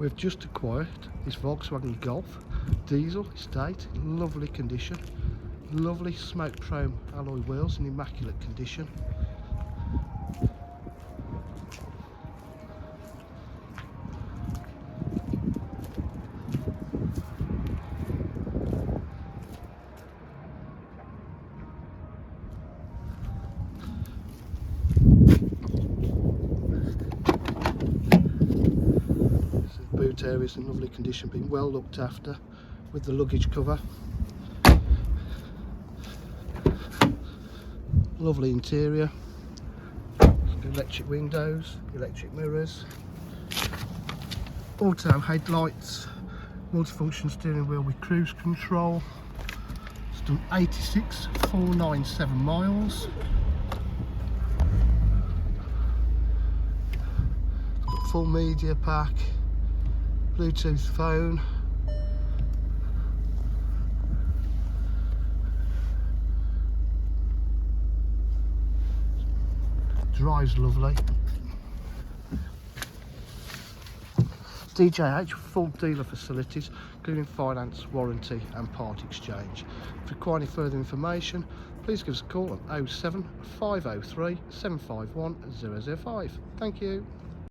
We've just acquired this Volkswagen Golf diesel estate in lovely condition. Lovely smoke chrome alloy wheels in immaculate condition. Boot area is in lovely condition, being well looked after with the luggage cover. Lovely interior, electric windows, electric mirrors, auto headlights, multifunction steering wheel with cruise control. It's done 86,497 miles. Got full media pack, Bluetooth phone, drives lovely. DJH full dealer facilities, including finance, warranty and part exchange. If you require any further information, please give us a call on 07 503 751 005. Thank you.